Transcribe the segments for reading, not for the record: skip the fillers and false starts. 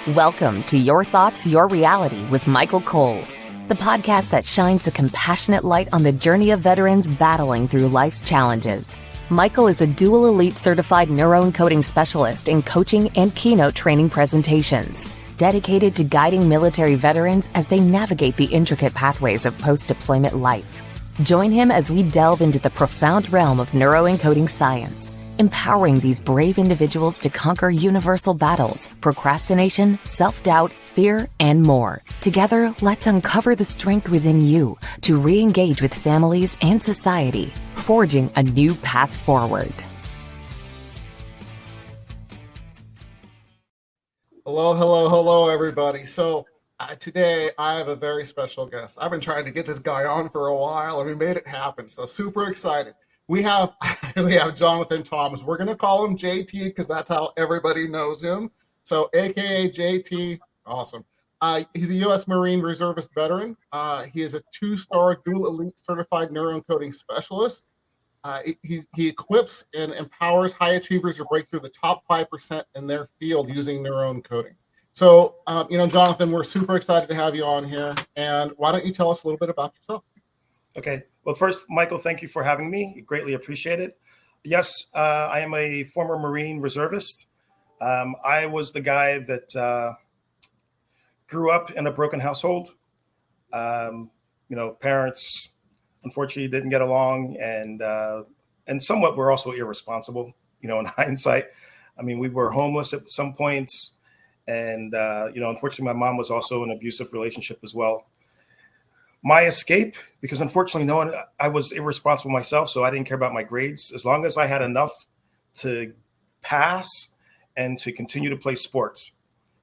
Welcome to Your Thoughts, Your Reality with Michael Cole, the podcast that shines a compassionate light on the journey of veterans battling through life's challenges. Michael is a dual elite certified neuroencoding specialist in coaching and keynote training presentations, dedicated to guiding military veterans as they navigate the intricate pathways of post-deployment life. Join him as we delve into the profound realm of neuroencoding science, empowering these brave individuals to conquer universal battles, procrastination, self-doubt, fear, and more. Together, let's uncover the strength within you to re-engage with families and society, forging a new path forward. Hello, everybody. So today I have a very special guest. I've been trying to get this guy on for a while, and we made it happen. So super excited. We have Jonathan Thoms. We're going to call him JT because that's how everybody knows him. So AKA JT, awesome. He's a U.S. Marine Reservist veteran. He is a 2-star dual elite certified neuroencoding specialist. He equips and empowers high achievers to break through the top 5% in their field using neuroencoding. So, Jonathan, we're super excited to have you on here. And why don't you tell us a little bit about yourself? Okay. Well, first, Michael, thank you for having me. Greatly appreciate it. Yes, I am a former Marine reservist. I was the guy that grew up in a broken household. Parents unfortunately didn't get along, and somewhat were also irresponsible. In hindsight, I mean, we were homeless at some points, and unfortunately, my mom was also in an abusive relationship as well. My escape, because unfortunately, I was irresponsible myself, so I didn't care about my grades. As long as I had enough to pass and to continue to play sports,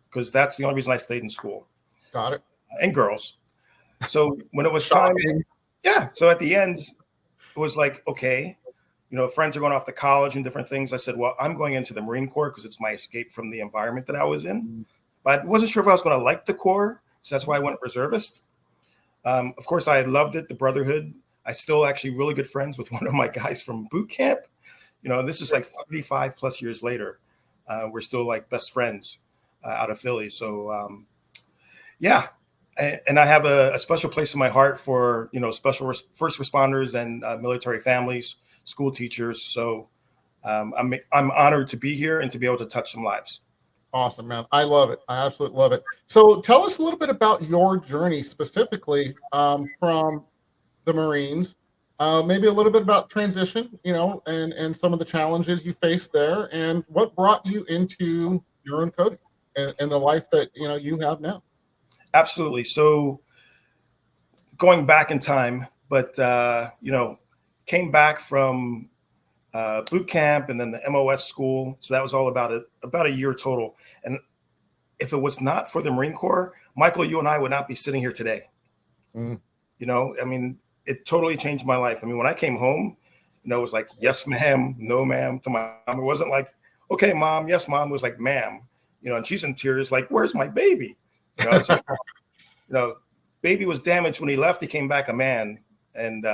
because that's the only reason I stayed in school. Got it. And girls. So when it was time, so at the end, it was like, okay, friends are going off to college and different things. I said, well, I'm going into the Marine Corps because it's my escape from the environment that I was in. But I wasn't sure if I was going to like the Corps, so that's why I went reservist. Of course, I loved it, the brotherhood. I still actually really good friends with one of my guys from boot camp. This is like 35 plus years later. We're still like best friends out of Philly. So, and I have a special place in my heart for, special first responders and military families, school teachers. So I'm honored to be here and to be able to touch some lives. Awesome, man. I love it. I absolutely love it. So tell us a little bit about your journey specifically from the Marines, maybe a little bit about transition, and some of the challenges you faced there, and what brought you into neuroencoding and the life that, you have now. Absolutely. So going back in time, but, came back from boot camp and then the MOS school. So that was all about a year total. And if it was not for the Marine Corps, Michael, you and I would not be sitting here today. It totally changed my life. I mean, when I came home, it was like, yes, ma'am, no, ma'am to my mom. It wasn't like, okay, mom, yes, mom. It was like, ma'am, and she's in tears, like, where's my baby? Baby was damaged when he left. He came back a man. And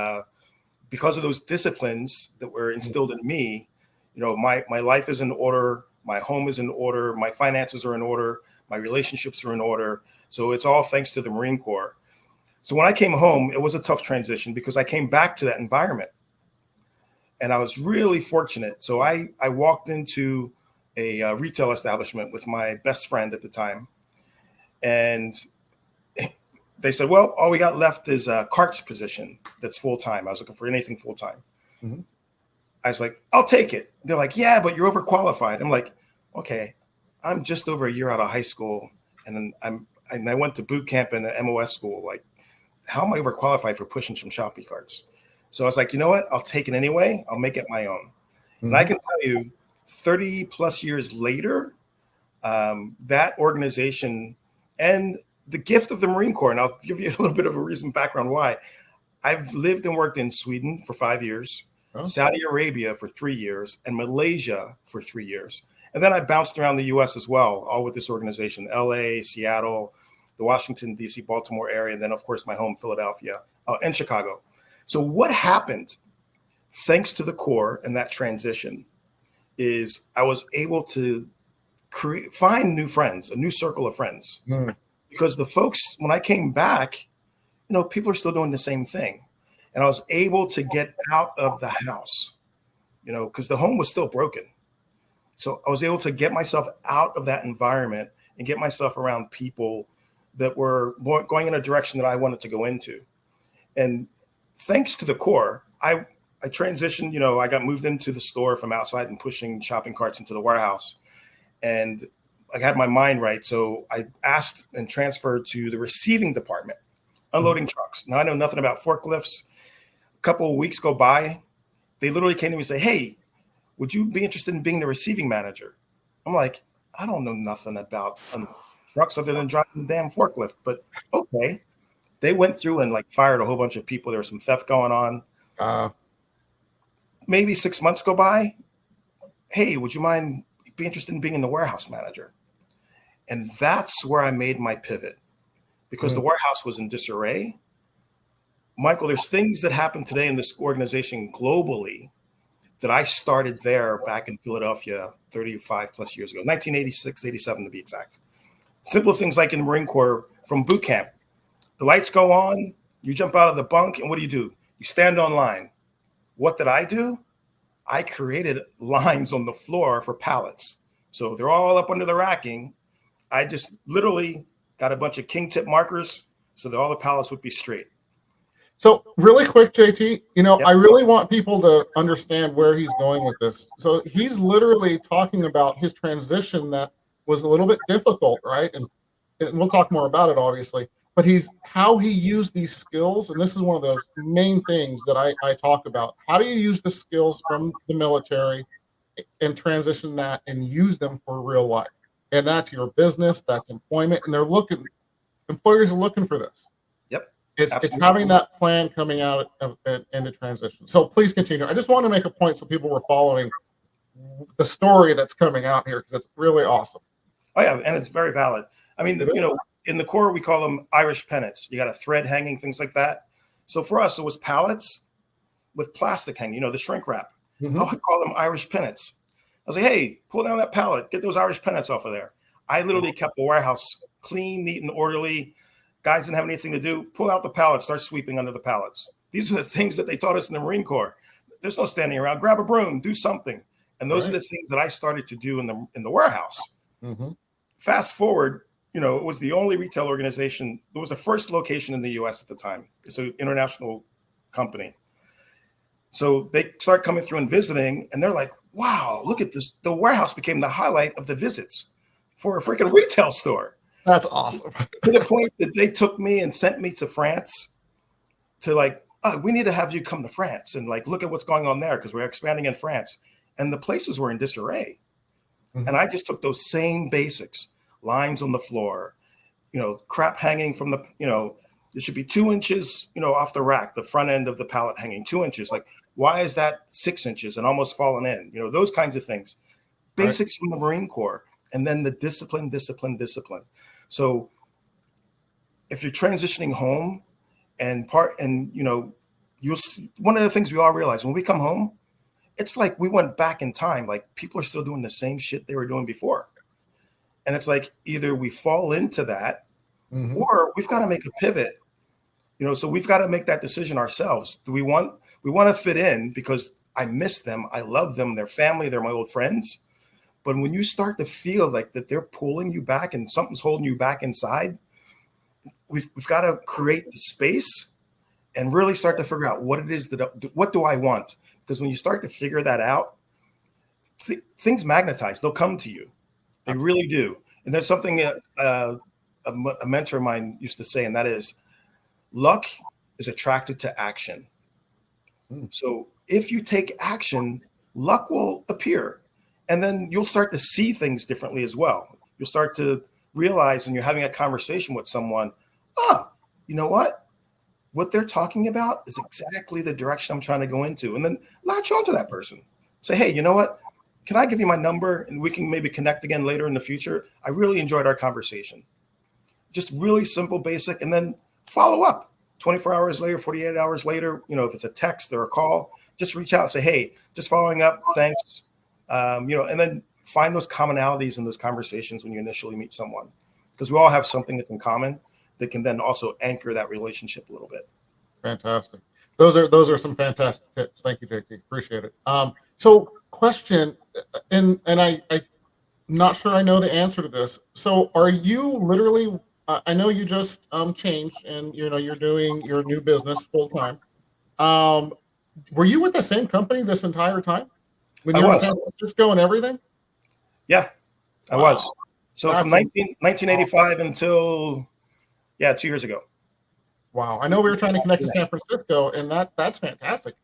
because of those disciplines that were instilled in me, my life is in order. My home is in order. My finances are in order. My relationships are in order. So it's all thanks to the Marine Corps. So when I came home, it was a tough transition because I came back to that environment. And I was really fortunate. So I walked into a retail establishment with my best friend at the time. And they said, well, all we got left is a carts position that's full-time. I was looking for anything full-time. Mm-hmm. I was like, I'll take it. They're like, yeah, but you're overqualified. I'm like, okay, I'm just over a year out of high school. And then I went to boot camp and an MOS school. Like, how am I overqualified for pushing some shopping carts? So I was like, you know what? I'll take it anyway. I'll make it my own. Mm-hmm. And I can tell you 30 plus years later, that organization and the gift of the Marine Corps, and I'll give you a little bit of a reason background why. I've lived and worked in Sweden for 5 years, Saudi Arabia for 3 years, and Malaysia for 3 years. And then I bounced around the U.S. as well, all with this organization, L.A., Seattle, the Washington, D.C., Baltimore area, and then, of course, my home, Philadelphia, and Chicago. So what happened, thanks to the Corps and that transition, is I was able to find new friends, a new circle of friends. Because the folks, when I came back, people are still doing the same thing. And I was able to get out of the house, because the home was still broken. So I was able to get myself out of that environment and get myself around people that were going in a direction that I wanted to go into. And thanks to the core, I transitioned, I got moved into the store from outside and pushing shopping carts into the warehouse. And I had my mind right. So I asked and transferred to the receiving department, unloading trucks. Now I know nothing about forklifts. A couple of weeks go by. They literally came to me and say, hey, would you be interested in being the receiving manager? I'm like, I don't know nothing about trucks other than driving the damn forklift, but okay. They went through and fired a whole bunch of people. There was some theft going on. Maybe 6 months go by. Hey, would you be interested in being in the warehouse manager? And that's where I made my pivot, because the warehouse was in disarray. Michael, there's things that happen today in this organization globally that I started there back in Philadelphia 35 plus years ago, 1986, 87 to be exact. Simple things like in the Marine Corps from boot camp. The lights go on, you jump out of the bunk, and what do? You stand on line. What did I do? I created lines on the floor for pallets. So they're all up under the racking. I just literally got a bunch of king tip markers so that all the pallets would be straight. So really quick, JT, I really want people to understand where he's going with this. So he's literally talking about his transition that was a little bit difficult, right? And we'll talk more about it, obviously. But how he used these skills, and this is one of those main things that I talk about. How do you use the skills from the military and transition that and use them for real life? And that's your business, that's employment, and employers are looking for this. Yep. It's having that plan coming out of into transition. So please continue. I just want to make a point so people were following the story that's coming out here, because it's really awesome. Oh yeah, and it's very valid. I mean, in the Corps, we call them Irish pennants. You got a thread hanging, things like that. So for us, it was pallets with plastic hanging, the shrink wrap. I would call them Irish pennants. I was like, hey, pull down that pallet, get those Irish pennants off of there. I literally kept the warehouse clean, neat, and orderly. Guys didn't have anything to do. Pull out the pallets, start sweeping under the pallets. These are the things that they taught us in the Marine Corps. There's no standing around. Grab a broom, do something. And those are the things that I started to do in the warehouse. Fast forward, it was the only retail organization. It was the first location in the U.S. at the time. It's an international company. So they start coming through and visiting, and they're like, wow, look at this. The warehouse became the highlight of the visits for a freaking retail store. That's awesome. To the point that they took me and sent me to France to we need to have you come to France and look at what's going on there, because we're expanding in France. And the places were in disarray. And I just took those same basics, lines on the floor, crap hanging from there should be 2 inches, off the rack, the front end of the pallet hanging 2 inches. Why is that 6 inches and almost fallen in? Those kinds of things. Basics from the Marine Corps. And then the discipline. So if you're transitioning home you'll see, one of the things we all realize when we come home, it's like we went back in time. People are still doing the same shit they were doing before. And it's either we fall into that or we've got to make a pivot, so we've got to make that decision ourselves. We want to fit in because I miss them. I love them. They're family. They're my old friends. But when you start to feel that they're pulling you back and something's holding you back inside, we've got to create the space and really start to figure out what it is what do I want? Because when you start to figure that out, things magnetize. They'll come to you. They really do. And there's something a mentor of mine used to say, and that is, luck is attracted to action. So if you take action, luck will appear. And then you'll start to see things differently as well. You'll start to realize when you're having a conversation with someone, you know what? What they're talking about is exactly the direction I'm trying to go into. And then latch on to that person. Say, hey, you know what? Can I give you my number and we can maybe connect again later in the future? I really enjoyed our conversation. Just really simple, basic, and then follow up 24 hours later, 48 hours later, if it's a text or a call, just reach out and say, hey, just following up. Thanks. And then find those commonalities in those conversations when you initially meet someone, because we all have something that's in common that can then also anchor that relationship a little bit. Fantastic. Those are some fantastic tips. Thank you, JT. Appreciate it. So question, and I'm not sure I know the answer to this. So are you literally? I know you just changed, and you're doing your new business full time. Were you with the same company this entire time when I you were in was. San Francisco and everything? Yeah, I Wow. was. So That's from 1985 until 2 years ago. Wow. I know we were trying to connect to San Francisco, and that's fantastic.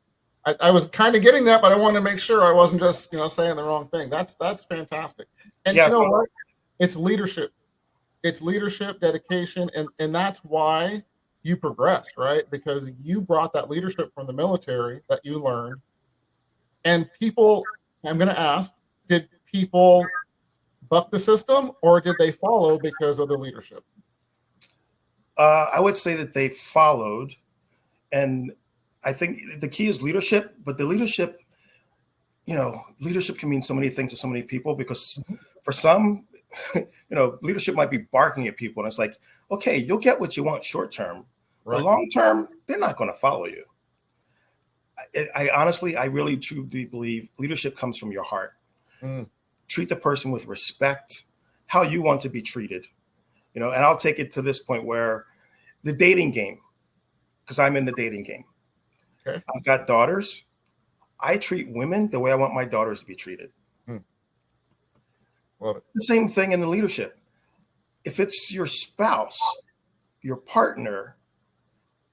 I was kind of getting that, but I wanted to make sure I wasn't just saying the wrong thing. That's fantastic. And Yeah, you know so what? It's leadership. It's leadership, dedication, and that's why you progressed, right? Because you brought that leadership from the military that you learned. And people, I'm going to ask, did people buck the system, or did they follow because of the leadership? I would say that they followed, and I think the key is leadership. But the leadership, leadership can mean so many things to so many people, because for some, leadership might be barking at people, and it's like, okay, you'll get what you want short term, Right. but long term, they're not going to follow you. I honestly, I really truly believe leadership comes from your heart. Treat the person with respect, how you want to be treated, and I'll take it to this point where the dating game, because I'm in the dating game. Okay. I've got daughters. I treat women the way I want my daughters to be treated. Love it. The same thing in the leadership. If it's your spouse, your partner,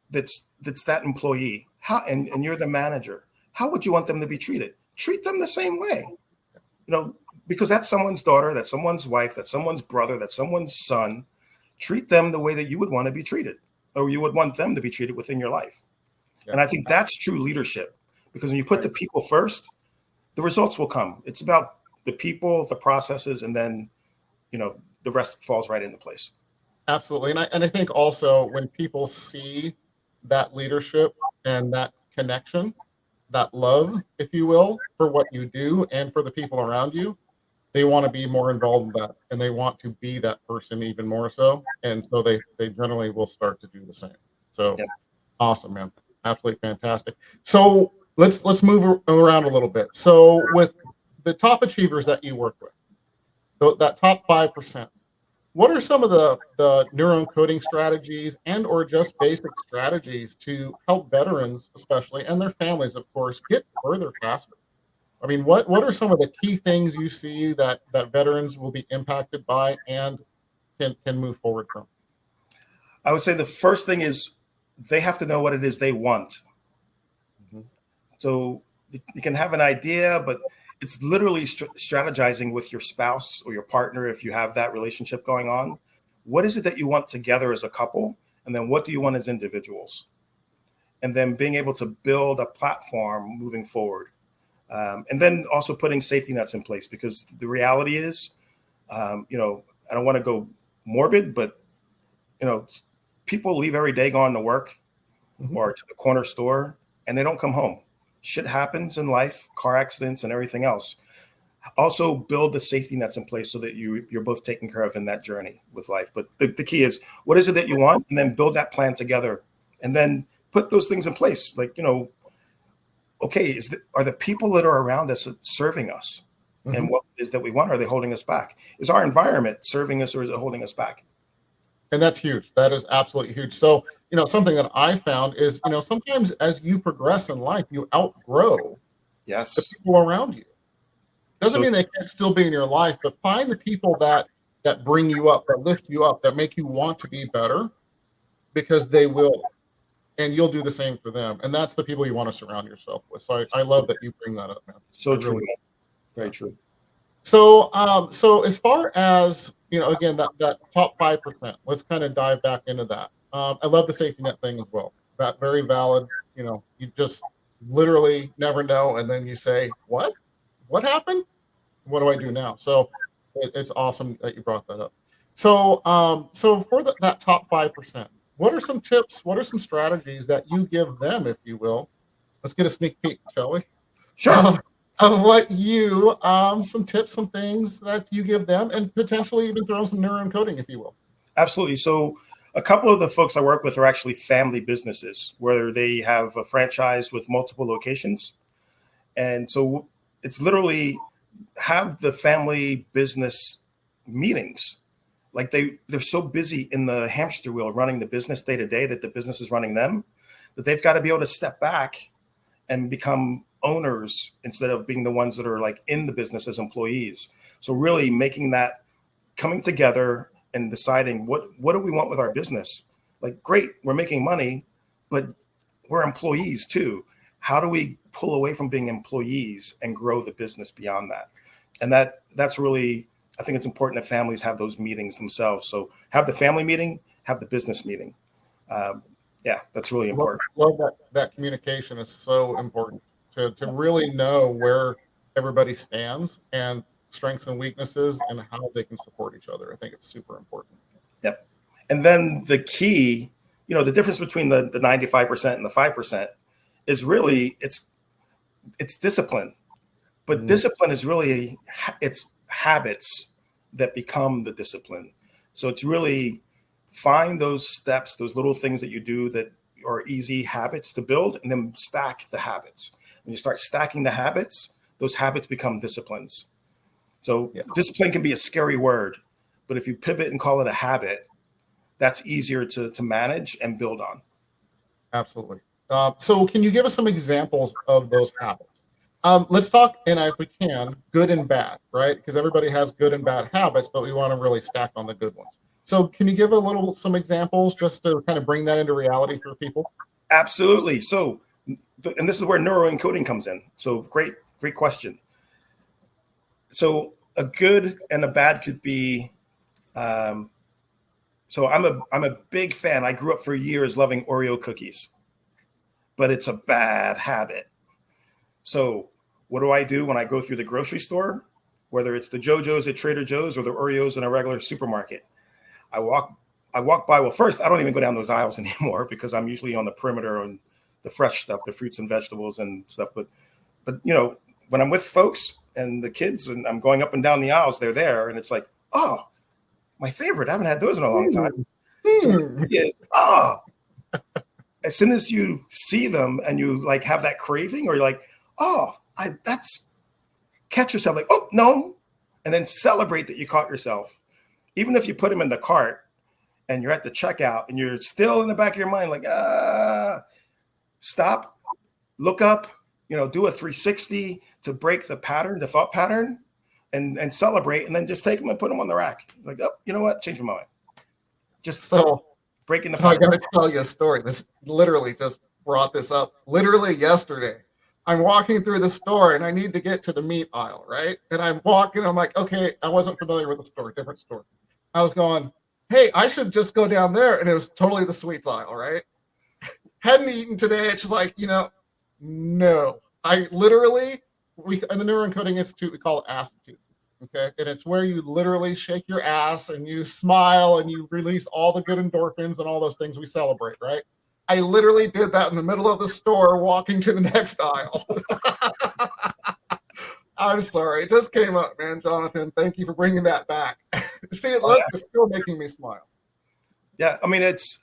that's that employee, and you're the manager, how would you want them to be treated? Treat them the same way, because that's someone's daughter, that's someone's wife, that's someone's brother, that's someone's son. Treat them the way that you would want to be treated, or you would want them to be treated within your life. Yeah. And I think that's true leadership, because when you put the people first, the results will come. It's about the people, the processes, and then, the rest falls right into place. Absolutely. And I think also when people see that leadership and that connection, that love, if you will, for what you do and for the people around you, they want to be more involved in that, and they want to be that person even more so. And so they generally will start to do the same. So Awesome, man. Absolutely fantastic. So let's move around a little bit. So with the top achievers that you work with, that top 5%, what are some of the neuroencoding strategies or just basic strategies to help veterans, especially, and their families, of course, get further faster? I mean, what are some of the key things you see that veterans will be impacted by and can move forward from? I would say the first thing is they have to know what it is they want. So you can have an idea, but it's literally strategizing with your spouse or your partner, if you have that relationship going on. What is it that you want together as a couple? And then what do you want as individuals? And then being able to build a platform moving forward. And then also putting safety nets in place, because the reality is, I don't want to go morbid, but, people leave every day going to work or to the corner store, and they don't come home. Shit happens in life, car accidents and everything else. Also build the safety nets in place so that you're both taken care of in that journey with life. But the key is, what is it that you want? And then build that plan together, and then put those things in place. Like, okay, are the people that are around us serving us? And what is that we want? Are they holding us back? Is our environment serving us, or is it holding us back? And that's huge. That is absolutely huge. So, something that I found is, sometimes as you progress in life, you outgrow the people around you. Doesn't mean they can't still be in your life, but find the people that bring you up, that lift you up, that make you want to be better, because they will. And you'll do the same for them. And that's the people you want to surround yourself with. So I love that you bring that up, man. So true. Very true. So as far as, again, that top 5%, let's kind of dive back into that. I love the safety net thing as well. That very valid. You just literally never know. And then you say, what happened? What do I do now? So it's awesome that you brought that up. So, for that top 5%, what are some tips? What are some strategies that you give them, if you will? Let's get a sneak peek, shall we? Sure. of what you, some tips, some things that you give them, and potentially even throw some neuroencoding, if you will. Absolutely. So a couple of the folks I work with are actually family businesses where they have a franchise with multiple locations. And so it's literally have the family business meetings. Like they're so busy in the hamster wheel running the business day to day that the business is running them, that they've got to be able to step back and become owners instead of being the ones that are like in the business as employees. So really making that, coming together and deciding what do we want with our business? Like, great, we're making money, but we're employees too. How do we pull away from being employees and grow the business beyond that? And that's really, I think it's important that families have those meetings themselves. So have the family meeting, have the business meeting. Yeah, that's really important. Love that communication is so important to really know where everybody stands and strengths and weaknesses and how they can support each other. I think it's super important. Yep. And then the key, the difference between the 95% and the 5% is really it's discipline. But discipline is really, it's habits that become the discipline. So it's really find those steps, those little things that you do that are easy habits to build, and then stack the habits. When you start stacking the habits, those habits become disciplines. So discipline can be a scary word, but if you pivot and call it a habit, that's easier to manage and build on. Absolutely. So can you give us some examples of those habits? Let's talk, and if we can, good and bad, right? Because everybody has good and bad habits, but we want to really stack on the good ones. So can you give some examples just to kind of bring that into reality for people? Absolutely. So, and this is where neuroencoding comes in. So great question. So a good and a bad could be, so I'm a big fan. I grew up for years loving Oreo cookies, but it's a bad habit. So what do I do when I go through the grocery store, whether it's the JoJo's at Trader Joe's or the Oreos in a regular supermarket? I walk by. Well, first, I don't even go down those aisles anymore because I'm usually on the perimeter on the fresh stuff, the fruits and vegetables and stuff. But when I'm with folks and the kids and I'm going up and down the aisles, they're there. And it's like, oh, my favorite. I haven't had those in a long time. So as soon as you see them and you like have that craving, or you're like, catch yourself like, oh, no. And then celebrate that you caught yourself. Even if you put them in the cart and you're at the checkout and you're still in the back of your mind, like, stop, look up, do a 360 to break the pattern, the thought pattern, and celebrate, and then just take them and put them on the rack. Like, oh, you know what? Change my mind. Just breaking the pattern. I got to tell you a story. This literally just brought this up literally yesterday. I'm walking through the store and I need to get to the meat aisle, right? And I'm walking, I'm like, okay, I wasn't familiar with the store, different store. I was going, hey, I should just go down there. And it was totally the sweets aisle, right? Hadn't eaten today. It's just like, no. I literally, in the Neuroencoding Institute, we call it Astitude. Okay. And it's where you literally shake your ass and you smile and you release all the good endorphins and all those things we celebrate, right? I literally did that in the middle of the store walking to the next aisle. I'm sorry. It just came up, man, Jonathan. Thank you for bringing that back. See, it's still making me smile. Yeah. I mean, it's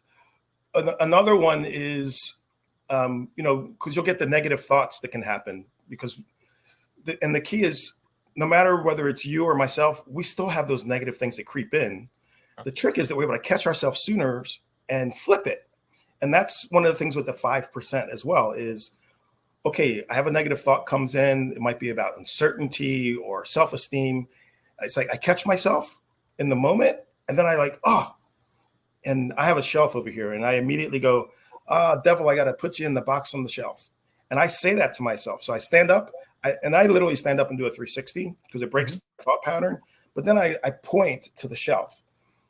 another one is, because you'll get the negative thoughts that can happen because, and the key is no matter whether it's you or myself, we still have those negative things that creep in. The trick is that we're able to catch ourselves sooner and flip it. And that's one of the things with the 5% as well is, okay, I have a negative thought comes in. It might be about uncertainty or self-esteem. It's like I catch myself in the moment and then I like, and I have a shelf over here and I immediately go, devil, I got to put you in the box on the shelf. And I say that to myself. So I stand up and I literally stand up and do a 360 because it breaks the thought pattern. But then I point to the shelf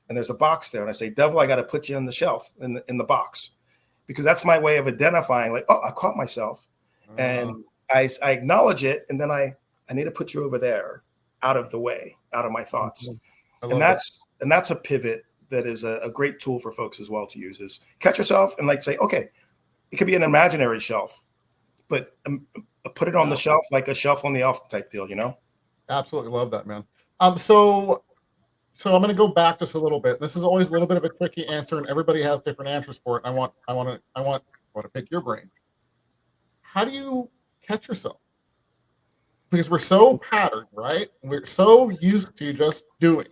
and there's a box there. And I say, devil, I got to put you on the shelf in the box. Because that's my way of identifying, like, I caught myself. And I acknowledge it. And then I need to put you over there out of the way, out of my thoughts. And that's a pivot that is a great tool for folks as well to use is catch yourself and like say, okay, it could be an imaginary shelf, but put it on the shelf, like a shelf on the off type deal, you know? Absolutely love that, man. So I'm going to go back just a little bit. This is always a little bit of a tricky answer, and everybody has different answers for it. I want to pick your brain. How do you catch yourself? Because we're so patterned, right? We're so used to just doing.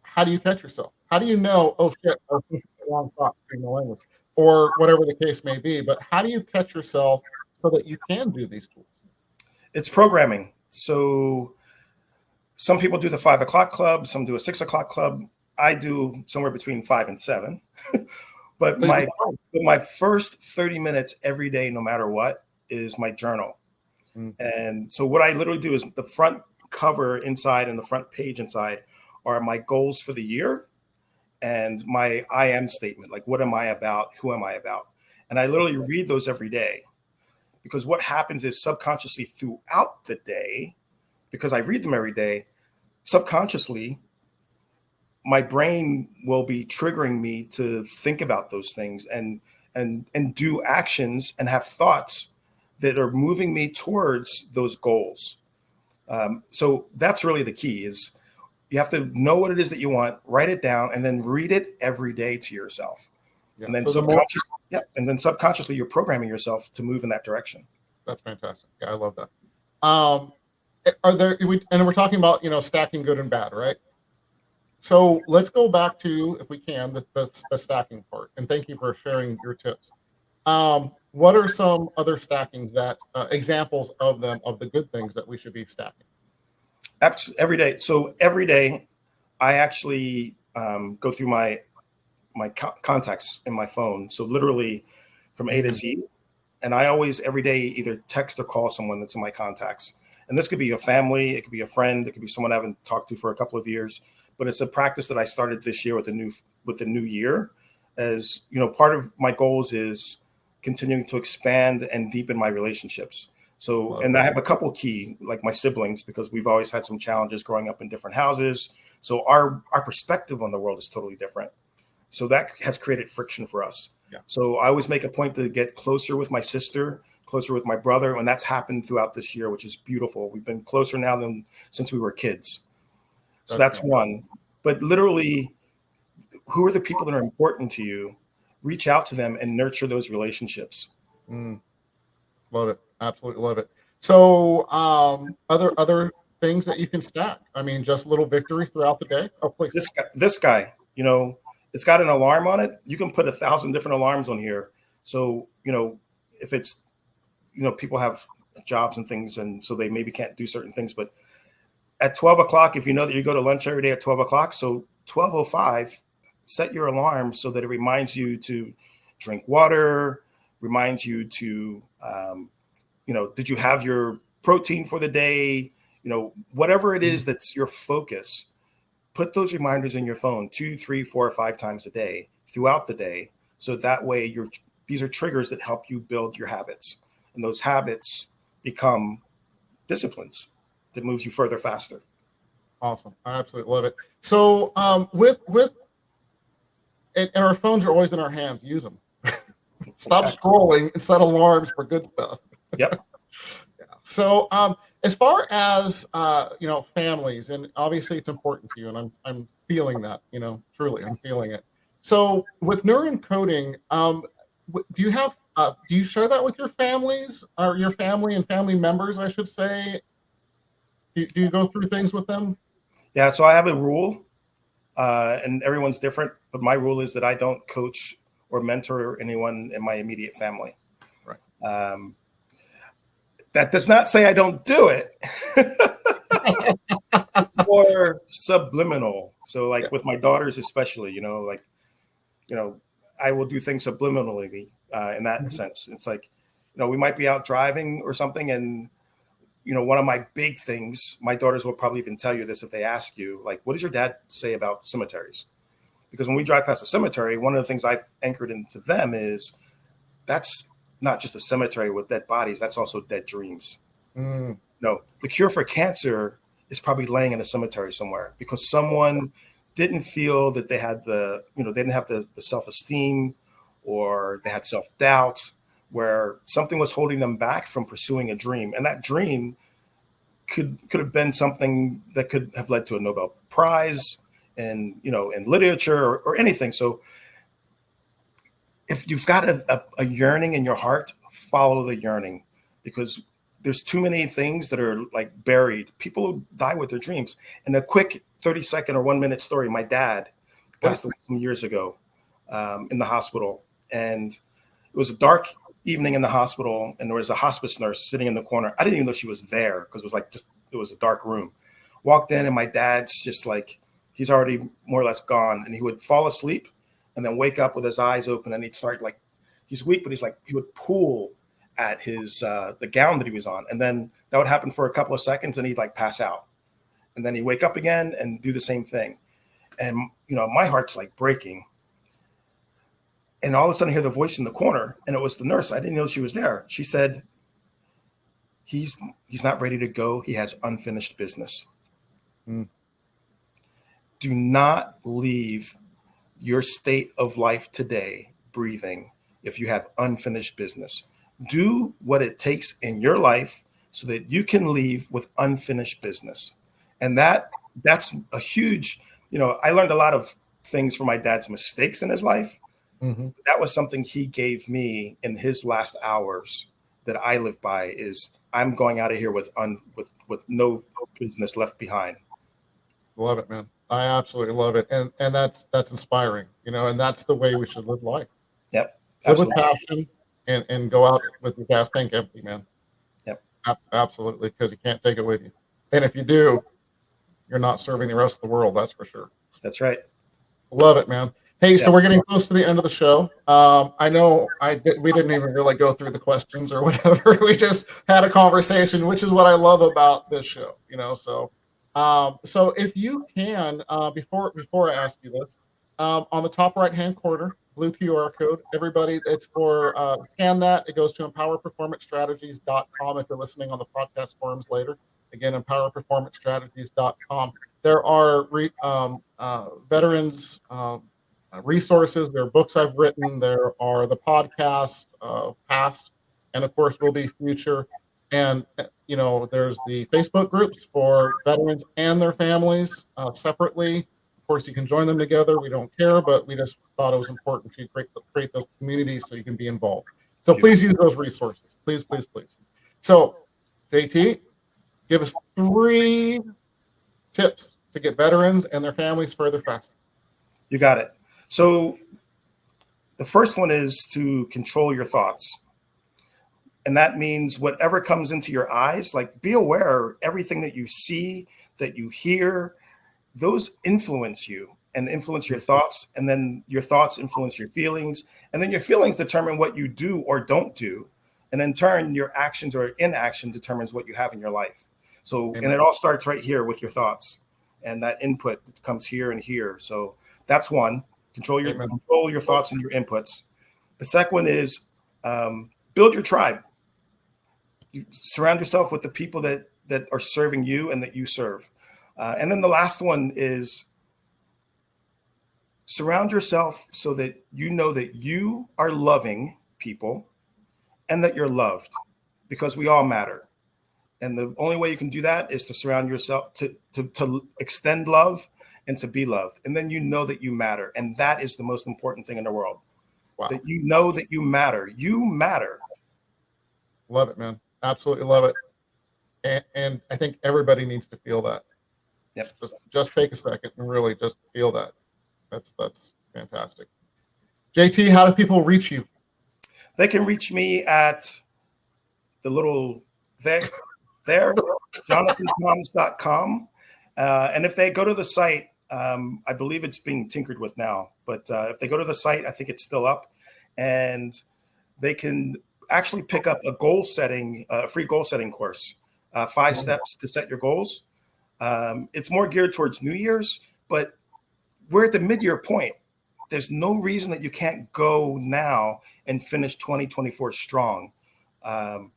How do you catch yourself? How do you know, oh shit, I was thinking the wrong thought, speaking the language, or whatever the case may be? But how do you catch yourself so that you can do these tools? It's programming. So some people do the 5 o'clock club, some do a 6 o'clock club. I do somewhere between 5 and 7. But my first 30 minutes every day, no matter what, is my journal. And so what I literally do is the front cover inside and the front page inside are my goals for the year and my I am statement. Like, what am I about? Who am I about? And I literally read those every day, because what happens is subconsciously throughout the day, because I read them every day, subconsciously, my brain will be triggering me to think about those things and do actions and have thoughts that are moving me towards those goals. So that's really the key, is you have to know what it is that you want, write it down, and then read it every day to yourself. Yeah, and then subconsciously, you're programming yourself to move in that direction. That's fantastic. Yeah, I love that. And we're talking about, stacking good and bad, right? So let's go back to, if we can, the stacking part. And thank you for sharing your tips. What are some other stackings that examples of them, of the good things that we should be stacking? Every day. So every day, I actually go through my contacts in my phone. So literally from A to Z. And I always, every day, either text or call someone that's in my contacts. And this could be a family, it could be a friend, it could be someone I haven't talked to for a couple of years. But it's a practice that I started this year with the new year. As part of my goals is continuing to expand and deepen my relationships. So, and I have a couple key, like my siblings, because we've always had some challenges growing up in different houses. So our perspective on the world is totally different. So that has created friction for us. Yeah. So I always make a point to get closer with my sister, closer with my brother, and that's happened throughout this year, which is beautiful. We've been closer now than since we were kids. So that's one. But literally, who are the people that are important to you? Reach out to them and nurture those relationships. Love it. Absolutely love it. So other things that you can stack. I mean, just little victories throughout the day. Oh, please. This guy, it's got an alarm on it. You can put 1,000 different alarms on here. So, if it's, people have jobs and things, and so they maybe can't do certain things, but at 12 o'clock, if you know that you go to lunch every day at 12 o'clock, so 12:05, set your alarm so that it reminds you to drink water, reminds you to, did you have your protein for the day? Whatever it is that's your focus, put those reminders in your phone 2, 3, 4, or 5 times a day throughout the day. So that way these are triggers that help you build your habits. And those habits become disciplines that moves you further faster. Awesome. I absolutely love it. So and our phones are always in our hands. Use them. Stop scrolling and set alarms for good stuff. Yep. Yeah. So as far as families, and obviously it's important to you, and I'm feeling that, truly I'm feeling it. So with neuroencoding, do you share that with your families, or your family and family members, I should say? Do you go through things with them? Yeah. So I have a rule, and everyone's different, but my rule is that I don't coach or mentor anyone in my immediate family. Right. That does not say I don't do it. It's more subliminal. So with my daughters, especially, I will do things subliminally in that sense. It's like, we might be out driving or something, and one of my big things, my daughters will probably even tell you this if they ask you, like, what does your dad say about cemeteries? Because when we drive past a cemetery, one of the things I've anchored into them is that's not just a cemetery with dead bodies, that's also dead dreams. No, the cure for cancer is probably laying in a cemetery somewhere, because someone didn't feel that they had they didn't have the self-esteem, or they had self-doubt, where something was holding them back from pursuing a dream. And that dream could have been something that could have led to a Nobel Prize in literature or anything. So if you've got a yearning in your heart, follow the yearning, because there's too many things that are like buried. People die with their dreams. And a quick 30-second or 1-minute story. My dad passed away some years ago in the hospital. And it was a dark evening in the hospital, and there was a hospice nurse sitting in the corner. I didn't even know she was there, because it was a dark room. Walked in, and my dad's just like, he's already more or less gone. And he would fall asleep and then wake up with his eyes open, and he'd start like, he's weak, but he would pull at his the gown that he was on, and then that would happen for a couple of seconds, and he'd like pass out, and then he'd wake up again and do the same thing. And my heart's like breaking, and all of a sudden I hear the voice in the corner, and it was the nurse. I didn't know she was there. She said, he's not ready to go, he has unfinished business. Do not leave your state of life today breathing if you have unfinished business. Do what it takes in your life so that you can leave with unfinished business. And that's a huge, I learned a lot of things from my dad's mistakes in his life. Mm-hmm. That was something he gave me in his last hours that I live by, is I'm going out of here with no business left behind. Love it, man. I absolutely love it. And that's inspiring, and that's the way we should live life. Yep. Live with passion and go out with your gas tank empty, man. Yep. Absolutely, because you can't take it with you. And if you do, you're not serving the rest of the world, that's for sure. That's right. Love it, man. Hey, so we're getting close to the end of the show. I know we didn't even really go through the questions or whatever. We just had a conversation, which is what I love about this show, So if you can, before I ask you this, on the top right-hand corner, blue QR code, everybody, it's for scan that. It goes to empowerperformancestrategies.com if you're listening on the podcast forums later. Again, empowerperformancestrategies.com. There are veterans resources. There are books I've written. There are the podcast past, and of course will be future. And there's the Facebook groups for veterans and their families separately. Of course, you can join them together. We don't care, but we just thought it was important to create those communities so you can be involved. So please use those resources. Please, please, please. So, JT, give us 3 tips to get veterans and their families further faster. You got it. So the first one is to control your thoughts. And that means whatever comes into your eyes, like be aware everything that you see, that you hear, those influence you and influence your thoughts. And then your thoughts influence your feelings. And then your feelings determine what you do or don't do. And in turn, your actions or inaction determines what you have in your life. So, and it all starts right here with your thoughts. And that input comes here and here. So that's one. Control your thoughts and your inputs. The second one is build your tribe. You surround yourself with the people that are serving you and that you serve. And then the last one is surround yourself so that you know that you are loving people and that you're loved, because we all matter. And the only way you can do that is to surround yourself, to extend love and to be loved. And then you know that you matter. And that is the most important thing in the world. Wow. That you know that you matter. You matter. Love it, man. Absolutely love it. And I think everybody needs to feel that. Yep. Just take a second and really just feel that. That's fantastic. JT, how do people reach you? They can reach me at the little there, JonathanThoms.com. And if they go to the site, I believe it's being tinkered with now, but if they go to the site, I think it's still up, and they can actually pick up a free goal setting course, 5 steps to set your goals. It's more geared towards New Year's, but we're at the mid-year point. There's no reason that you can't go now and finish 2024 strong. And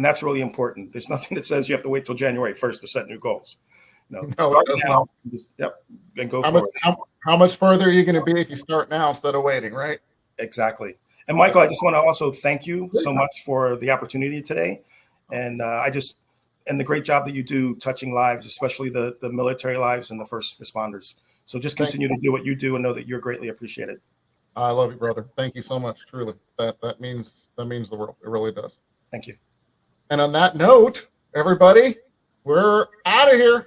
that's really important. There's nothing that says you have to wait till January 1st to set new goals. Start now. And go for it. How much further are you going to be if you start now instead of waiting, right? Exactly. And Michael, I just want to also thank you so much for the opportunity today. And and the great job that you do touching lives, especially the military lives and the first responders. So just continue to do what you do and know that you're greatly appreciated. I love you, brother. Thank you so much. Truly, that means the world. It really does. Thank you. And on that note, everybody, we're out of here.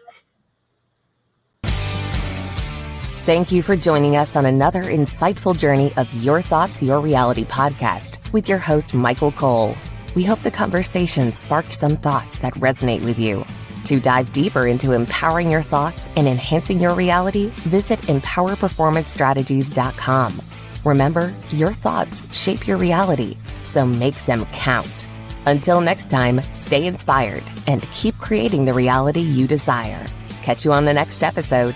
Thank you for joining us on another insightful journey of Your Thoughts, Your Reality podcast with your host, Michael Cole. We hope the conversation sparked some thoughts that resonate with you. To dive deeper into empowering your thoughts and enhancing your reality, visit empowerperformancestrategies.com. Remember, your thoughts shape your reality, so make them count. Until next time, stay inspired and keep creating the reality you desire. Catch you on the next episode.